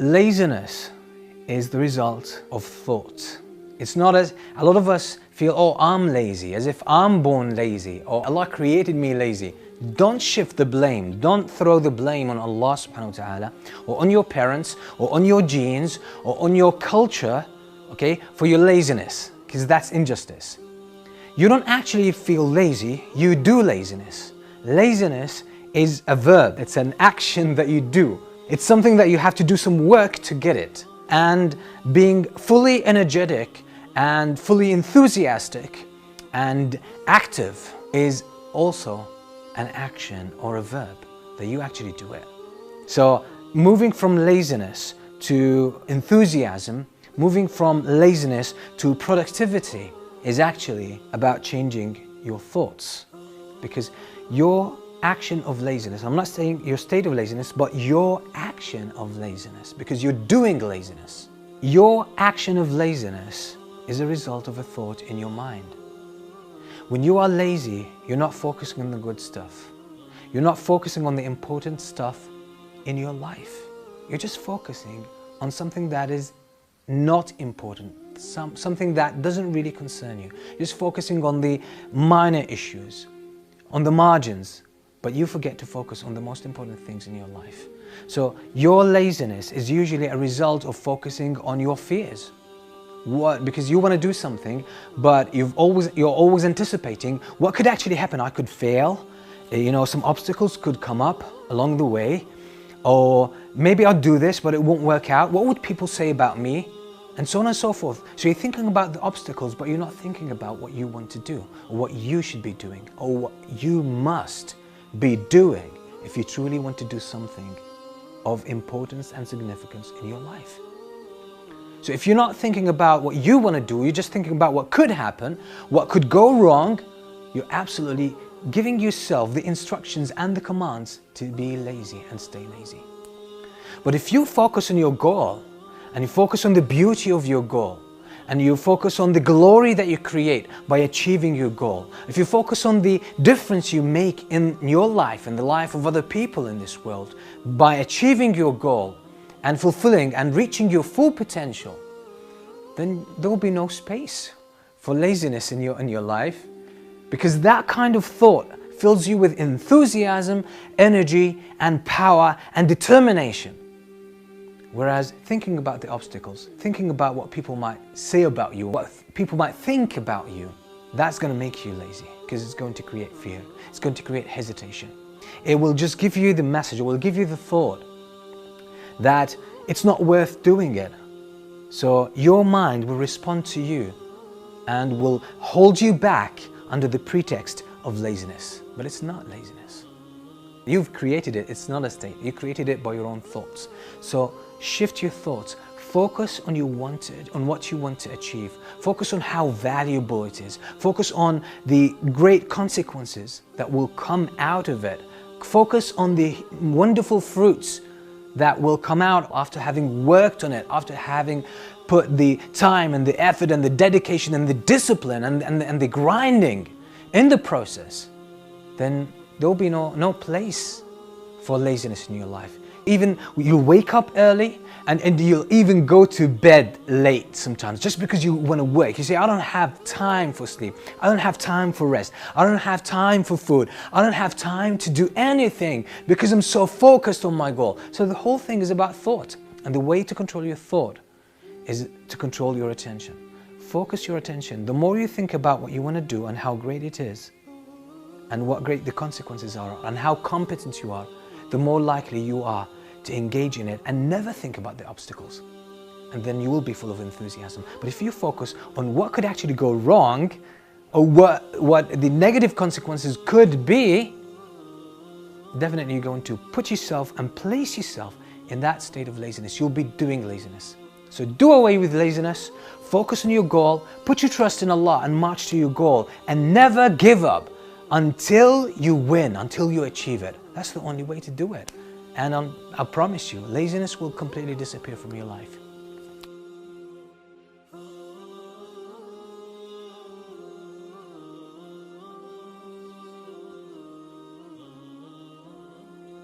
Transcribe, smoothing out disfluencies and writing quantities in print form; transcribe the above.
Laziness is the result of thought. It's not as a lot of us feel, oh, I'm lazy, as if I'm born lazy or Allah created me lazy. Don't shift the blame. Don't throw the blame on Allah subhanahu wa ta'ala or on your parents or on your genes or on your culture, okay, for your laziness, because that's injustice. You don't actually feel lazy, you do laziness. Laziness is a verb, it's an action that you do. It's something that you have to do some work to get it. And being fully energetic and fully enthusiastic and active is also an action or a verb that you actually do it. So moving from laziness to enthusiasm, moving from laziness to productivity is actually about changing your thoughts. Because your action of laziness, I'm not saying your state of laziness, but your action of laziness, because you're doing laziness. Your action of laziness is a result of a thought in your mind. When you are lazy, you're not focusing on the good stuff. You're not focusing on the important stuff in your life. You're just focusing on something that is not important, something that doesn't really concern you. You're just focusing on the minor issues, on the margins, but you forget to focus on the most important things in your life. So your laziness is usually a result of focusing on your fears. Because you want to do something, but you're always anticipating what could actually happen. I could fail, some obstacles could come up along the way, or maybe I'll do this, but it won't work out. What would people say about me? And so on and so forth. So you're thinking about the obstacles, but you're not thinking about what you want to do, or what you should be doing, or what you must be doing if you truly want to do something of importance and significance in your life. So if you're not thinking about what you want to do, you're just thinking about what could happen, what could go wrong, you're absolutely giving yourself the instructions and the commands to be lazy and stay lazy. But if you focus on your goal, and you focus on the beauty of your goal, and you focus on the glory that you create by achieving your goal, if you focus on the difference you make in your life and the life of other people in this world by achieving your goal and fulfilling and reaching your full potential, then there will be no space for laziness in your life, because that kind of thought fills you with enthusiasm, energy and power and determination. Whereas thinking about the obstacles, thinking about what people might say about you, what people might think about you, that's going to make you lazy, because it's going to create fear, it's going to create hesitation. It will just give you the message, it will give you the thought that it's not worth doing it. So your mind will respond to you and will hold you back under the pretext of laziness. But it's not laziness. You've created it, it's not a state. You created it by your own thoughts. So shift your thoughts. Focus on what you want to achieve. Focus on how valuable it is. Focus on the great consequences that will come out of it. Focus on the wonderful fruits that will come out after having worked on it, after having put the time and the effort and the dedication and the discipline and the grinding in the process. Then there will be no place for laziness in your life. Even you'll wake up early and you'll even go to bed late sometimes just because you want to work. You say, I don't have time for sleep. I don't have time for rest. I don't have time for food. I don't have time to do anything because I'm so focused on my goal. So the whole thing is about thought. And the way to control your thought is to control your attention. Focus your attention. The more you think about what you want to do and how great it is, and what great the consequences are, and how competent you are, the more likely you are to engage in it and never think about the obstacles. And then you will be full of enthusiasm. But if you focus on what could actually go wrong, or what the negative consequences could be, definitely you're going to put yourself and place yourself in that state of laziness. You'll be doing laziness. So do away with laziness, focus on your goal, put your trust in Allah and march to your goal, and never give up until you win, until you achieve it. That's the only way to do it. And I promise you, laziness will completely disappear from your life.